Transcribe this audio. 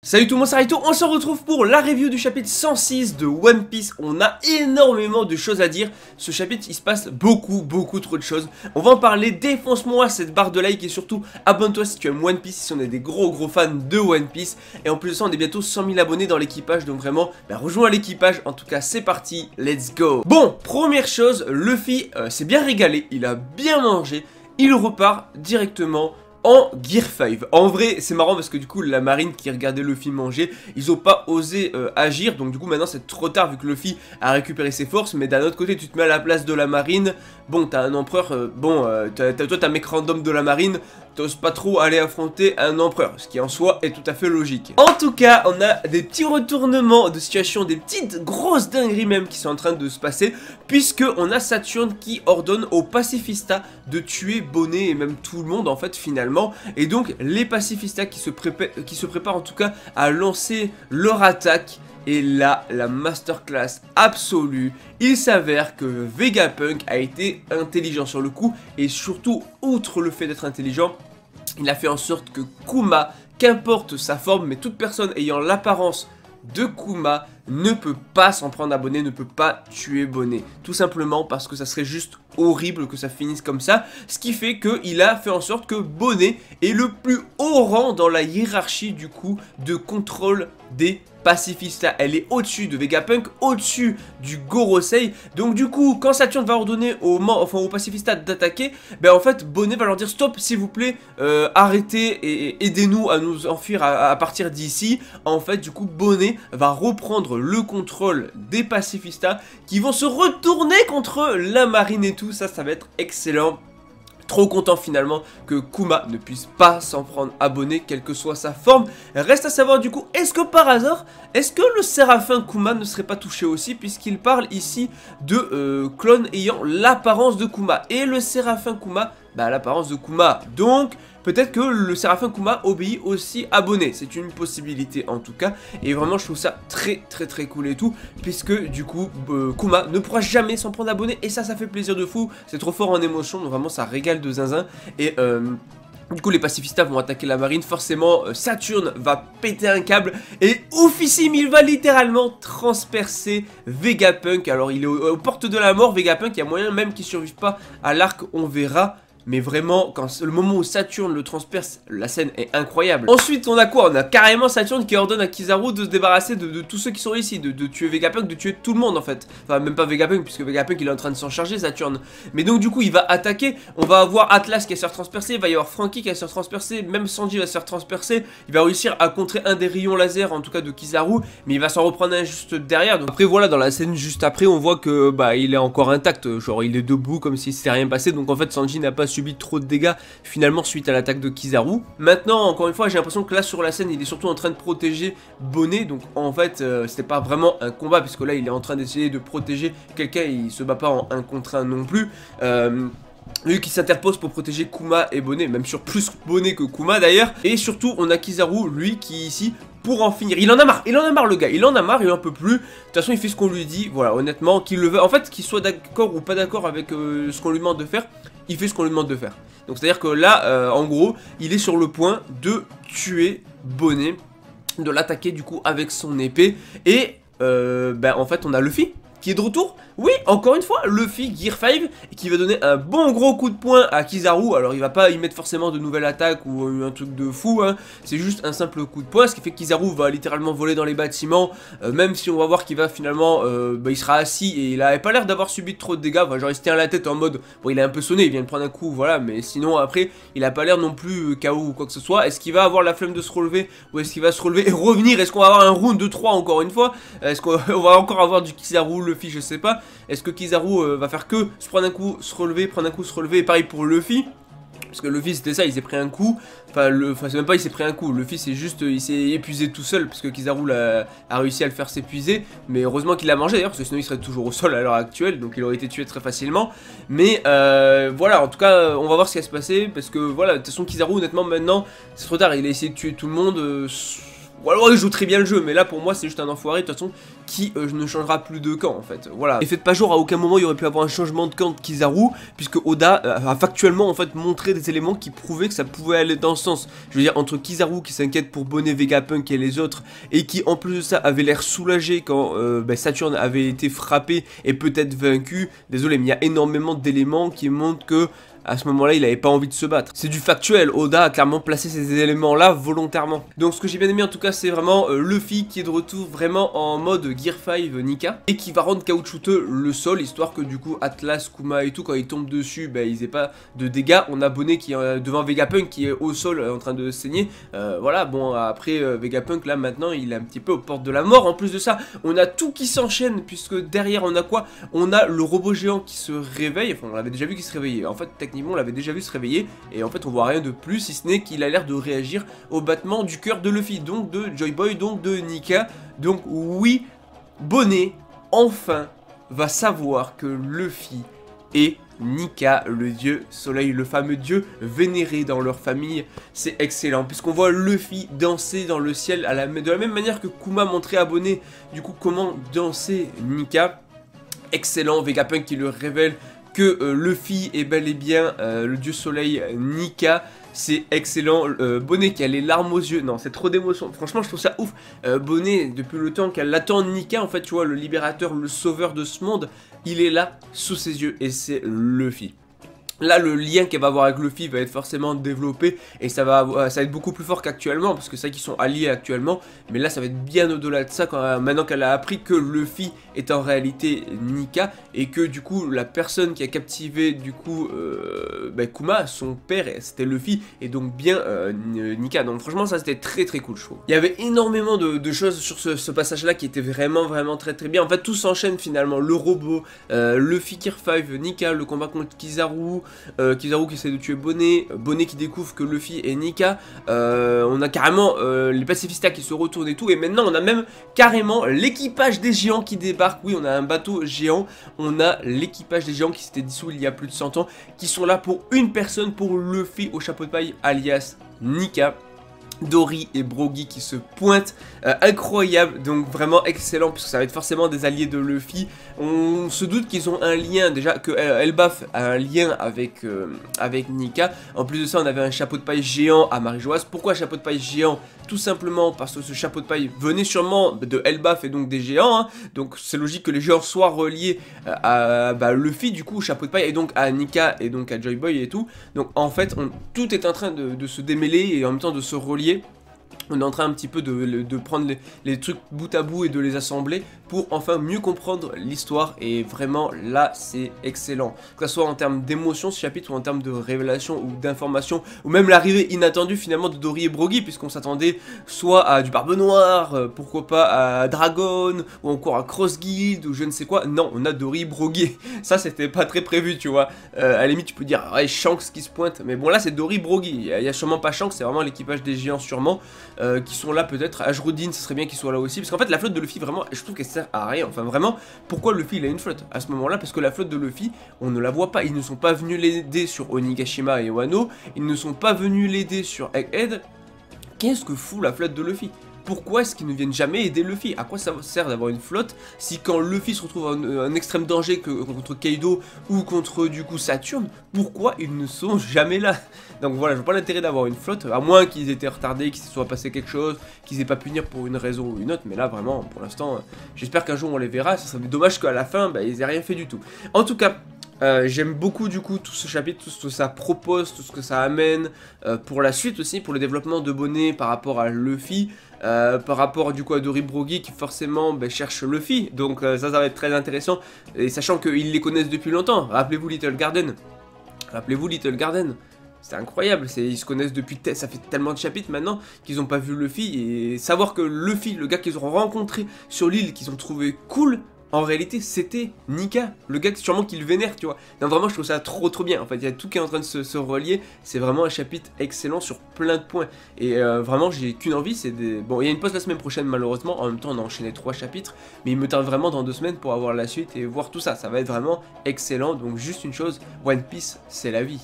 Salut tout le monde, c'est Raito, on se retrouve pour la review du chapitre 106 de One Piece. On a énormément de choses à dire. Ce chapitre, il se passe beaucoup trop de choses. On va en parler, défonce-moi cette barre de like et surtout abonne-toi si tu aimes One Piece, si on est des gros fans de One Piece. Et en plus de ça, on est bientôt 100 000 abonnés dans l'équipage, donc vraiment, rejoins l'équipage. En tout cas, c'est parti, let's go. Bon, première chose, Luffy s'est bien régalé, il a bien mangé, il repart directement en Gear 5. En vrai, c'est marrant parce que du coup, la marine qui regardait Luffy manger, ils ont pas osé agir. Donc du coup, maintenant, c'est trop tard vu que Luffy a récupéré ses forces. Mais d'un autre côté, tu te mets à la place de la marine. Bon, t'as un empereur, toi, t'as un mec random de la marine. T'oses pas trop aller affronter un empereur, ce qui en soi est tout à fait logique. En tout cas, on a des petits retournements de situation, des petites grosses dingueries même qui sont en train de se passer, puisque on a Saturne qui ordonne aux pacifistas de tuer Bonnet et même tout le monde en fait finalement, et donc les pacifistas qui se préparent en tout cas à lancer leur attaque. Et là, la masterclass absolue, il s'avère que Vegapunk a été intelligent sur le coup, et surtout, outre le fait d'être intelligent, il a fait en sorte que Kuma, qu'importe sa forme, mais toute personne ayant l'apparence de Kuma ne peut pas s'en prendre à Bonnet, ne peut pas tuer Bonnet. Tout simplement parce que ça serait juste horrible que ça finisse comme ça. Ce qui fait qu'il a fait en sorte que Bonnet est le plus haut rang dans la hiérarchie du coup de contrôle des pacifistas. Elle est au-dessus de Vegapunk, au-dessus du Gorosei. Donc du coup, quand Saturne va ordonner aux pacifistas d'attaquer, en fait, Bonnet va leur dire stop, s'il vous plaît, arrêtez et aidez-nous à nous enfuir à partir d'ici. En fait, du coup, Bonnet va reprendre le contrôle des pacifistas qui vont se retourner contre la marine et tout. Ça va être excellent. Trop content finalement que Kuma ne puisse pas s'en prendre à Bonnet, quelle que soit sa forme. Reste à savoir du coup, est-ce que par hasard, est-ce que le Séraphin Kuma ne serait pas touché aussi, puisqu'il parle ici de clones ayant l'apparence de Kuma. Et le Séraphin Kuma, l'apparence de Kuma. Donc, peut-être que le Séraphin Kuma obéit aussi à Bonnet. C'est une possibilité en tout cas. Et vraiment, je trouve ça très cool et tout. Puisque du coup, Kuma ne pourra jamais s'en prendre à Bonnet. Et ça fait plaisir de fou. C'est trop fort en émotion. Donc vraiment, ça régale de zinzin. Et du coup les pacifistas vont attaquer la marine, forcément Saturne va péter un câble et oufissime, il va littéralement transpercer Vegapunk. Alors il est aux portes de la mort Vegapunk, il y a moyen même qu'il ne survive pas à l'arc, on verra. Mais vraiment, le moment où Saturne le transperce, la scène est incroyable. Ensuite, on a quoi? On a carrément Saturne qui ordonne à Kizaru de se débarrasser de tous ceux qui sont ici, de tuer Vegapunk, de tuer tout le monde en fait. Enfin, même pas Vegapunk, puisque Vegapunk il est en train de s'en charger, Saturne. Mais donc du coup, il va attaquer. On va avoir Atlas qui va se faire transpercer, il va y avoir Franky qui va se faire transpercer, même Sanji va se faire transpercer. Il va réussir à contrer un des rayons laser, en tout cas de Kizaru, mais il va s'en reprendre un juste derrière. Donc après, voilà, dans la scène juste après, on voit que il est encore intact. Genre, il est debout comme si c'était rien passé. Donc en fait, Sanji n'a pas subi trop de dégâts finalement suite à l'attaque de Kizaru. Maintenant, encore une fois, j'ai l'impression que là sur la scène, il est surtout en train de protéger Bonnet. Donc en fait, c'était pas vraiment un combat, puisque là, il est en train d'essayer de protéger quelqu'un. Il se bat pas en 1 contre 1 non plus. Lui qui s'interpose pour protéger Kuma et Bonnet, même sur plus Bonnet que Kuma d'ailleurs. Et surtout, on a Kizaru, lui qui ici pour en finir. Il en a marre le gars, il en a marre, il en peut plus. De toute façon, il fait ce qu'on lui dit, voilà, honnêtement, qu'il le veut. En fait, qu'il soit d'accord ou pas d'accord avec ce qu'on lui demande de faire, il fait ce qu'on lui demande de faire. Donc c'est à dire que là, en gros, il est sur le point de tuer Bonnet, de l'attaquer du coup avec son épée. Et en fait, on a Luffy qui est de retour. Oui, encore une fois, Luffy Gear 5 qui va donner un bon gros coup de poing à Kizaru. Alors il va pas y mettre forcément de nouvelles attaques ou un truc de fou, hein. C'est juste un simple coup de poing, ce qui fait que Kizaru va littéralement voler dans les bâtiments, même si on va voir qu'il va finalement, il sera assis et il avait pas l'air d'avoir subi trop de dégâts. Enfin, genre il se tient la tête en mode, bon il est un peu sonné, il vient de prendre un coup, voilà, mais sinon après il a pas l'air non plus KO ou quoi que ce soit. Est-ce qu'il va avoir la flemme de se relever ou est-ce qu'il va se relever et revenir? Est-ce qu'on va avoir un round de 3 encore une fois? Est-ce qu'on va encore avoir du Kizaru, Luffy, je sais pas. Est-ce que Kizaru va faire que se prendre un coup, se relever, prendre un coup, se relever, et pareil pour Luffy? Parce que Luffy c'était ça, il s'est pris un coup. Enfin, c'est même pas il s'est pris un coup. Luffy c'est juste, il s'est épuisé tout seul. Parce que Kizaru a réussi à le faire s'épuiser. Mais heureusement qu'il a mangé d'ailleurs. Parce que sinon il serait toujours au sol à l'heure actuelle. Donc il aurait été tué très facilement. Mais voilà, en tout cas, on va voir ce qui va se passer. Parce que voilà, de toute façon Kizaru honnêtement maintenant, c'est trop tard. Il a essayé de tuer tout le monde. Ou alors il joue très bien le jeu, mais là pour moi c'est juste un enfoiré de toute façon qui ne changera plus de camp en fait. Voilà. Et faites pas genre, à aucun moment il aurait pu avoir un changement de camp de Kizaru, puisque Oda a factuellement en fait montré des éléments qui prouvaient que ça pouvait aller dans ce sens. Je veux dire, entre Kizaru qui s'inquiète pour Bonnet, Vegapunk et les autres, et qui en plus de ça avait l'air soulagé quand Saturne avait été frappé et peut-être vaincu, désolé mais il y a énormément d'éléments qui montrent que à ce moment-là, il avait pas envie de se battre. C'est du factuel, Oda a clairement placé ces éléments-là volontairement. Donc ce que j'ai bien aimé en tout cas, c'est vraiment Luffy qui est de retour vraiment en mode Gear 5 Nika, et qui va rendre caoutchouteux le sol, histoire que du coup Atlas, Kuma et tout, quand ils tombent dessus, ils aient pas de dégâts. On a Bonnet qui est devant Vegapunk qui est au sol en train de saigner. Voilà, bon après Vegapunk là maintenant il est un petit peu aux portes de la mort. En plus de ça, on a tout qui s'enchaîne, puisque derrière on a quoi? On a le robot géant qui se réveille, enfin on l'avait déjà vu qu'il se réveillait, en fait techniquement on l'avait déjà vu se réveiller, et en fait on voit rien de plus si ce n'est qu'il a l'air de réagir au battement du cœur de Luffy, donc de Joy Boy, donc de Nika. Donc oui, Bonnet enfin va savoir que Luffy est Nika, le dieu soleil, le fameux dieu vénéré dans leur famille. C'est excellent, puisqu'on voit Luffy danser dans le ciel de la même manière que Kuma montrait à Bonnet du coup comment danser Nika. Excellent, Vegapunk qui le révèle que Luffy est bel et bien le dieu soleil Nika. C'est excellent. Bonnet qui a les larmes aux yeux. Non, c'est trop d'émotion. Franchement, je trouve ça ouf. Bonnet, depuis le temps qu'elle attend Nika, en fait, tu vois, le libérateur, le sauveur de ce monde, il est là, sous ses yeux, et c'est Luffy. Là, le lien qu'elle va avoir avec Luffy va être forcément développé, et ça va être beaucoup plus fort qu'actuellement, parce que c'est vrai qu'ils sont alliés actuellement, mais là ça va être bien au-delà de ça, maintenant qu'elle a appris que Luffy est en réalité Nika, et que du coup la personne qui a captivé du coup Kuma, son père, c'était Luffy, et donc bien Nika. Donc franchement ça c'était très très cool, je trouve. Il y avait énormément de choses sur ce passage là qui étaient vraiment très bien. En fait tout s'enchaîne finalement, le robot, Luffy Gear 5, Nika, le combat contre Kizaru, Kizaru qui essaie de tuer Bonnet, Bonnet qui découvre que Luffy est Nika, on a carrément les pacifistas qui se retournent et tout, et maintenant on a même carrément l'équipage des géants qui débarque. Oui, on a un bateau géant, on a l'équipage des géants qui s'était dissous il y a plus de 100 ans, qui sont là pour une personne, pour Luffy au chapeau de paille alias Nika. Dory et Brogy qui se pointent, incroyable, donc vraiment excellent, puisque ça va être forcément des alliés de Luffy. On se doute qu'ils ont un lien, déjà que Elbaf a un lien avec Nika. En plus de ça, on avait un chapeau de paille géant à Marie-Joise. Pourquoi chapeau de paille géant? Tout simplement parce que ce chapeau de paille venait sûrement de Elbaf et donc des géants, hein. Donc c'est logique que les géants soient reliés à Luffy, du coup, au chapeau de paille, et donc à Nika et donc à Joy Boy et tout. Donc en fait, tout est en train de se démêler et en même temps de se relier. On est en train un petit peu de prendre les trucs bout à bout et de les assembler pour enfin mieux comprendre l'histoire, et vraiment là c'est excellent, que ce soit en termes d'émotion ce chapitre, ou en termes de révélation ou d'information, ou même l'arrivée inattendue finalement de Dory et Brogy, puisqu'on s'attendait soit à du Barbe Noire, pourquoi pas à Dragon, ou encore à Cross Guild, ou je ne sais quoi. Non, on a Dory et Brogy, ça c'était pas très prévu, tu vois. À la limite tu peux dire ouais, Shanks qui se pointe, mais bon là c'est Dory et Brogy, il y a sûrement pas Shanks, c'est vraiment l'équipage des géants sûrement, qui sont là peut-être. Ashrudin, ce serait bien qu'il soit là aussi, parce qu'en fait la flotte de Luffy vraiment, je trouve qu'elle sert à rien. Enfin vraiment, pourquoi Luffy il a une flotte à ce moment là? Parce que la flotte de Luffy, on ne la voit pas. Ils ne sont pas venus l'aider sur Onigashima et Wano, ils ne sont pas venus l'aider sur Egghead. Qu'est-ce que fout la flotte de Luffy? Pourquoi est-ce qu'ils ne viennent jamais aider Luffy? À quoi ça sert d'avoir une flotte si quand Luffy se retrouve en extrême danger contre Kaido ou contre du coup Saturne, pourquoi ils ne sont jamais là? Donc voilà, je vois pas l'intérêt d'avoir une flotte, à moins qu'ils étaient retardés, qu'il se soit passé quelque chose, qu'ils aient pas pu venir pour une raison ou une autre, mais là vraiment, pour l'instant, j'espère qu'un jour on les verra. Ça serait dommage qu'à la fin, ils aient rien fait du tout. En tout cas, j'aime beaucoup du coup tout ce chapitre, tout ce que ça propose, tout ce que ça amène pour la suite aussi, pour le développement de Bonnet par rapport à Luffy, par rapport du coup à Dory Brogy qui forcément cherche Luffy, donc ça va être très intéressant, et sachant qu'ils les connaissent depuis longtemps. Rappelez-vous Little Garden, c'est incroyable, ils se connaissent depuis, ça fait tellement de chapitres maintenant qu'ils n'ont pas vu Luffy, et savoir que Luffy, le gars qu'ils ont rencontré sur l'île, qu'ils ont trouvé cool, en réalité c'était Nika, le gars sûrement qu'il vénère, tu vois. Non vraiment je trouve ça trop bien, en fait il y a tout qui est en train de se relier, c'est vraiment un chapitre excellent sur plein de points, et vraiment j'ai qu'une envie, c'est des... Bon il y a une pause la semaine prochaine malheureusement, en même temps on a enchaîné 3 chapitres, mais il me tarde vraiment dans 2 semaines pour avoir la suite et voir tout ça, ça va être vraiment excellent. Donc juste une chose, One Piece c'est la vie.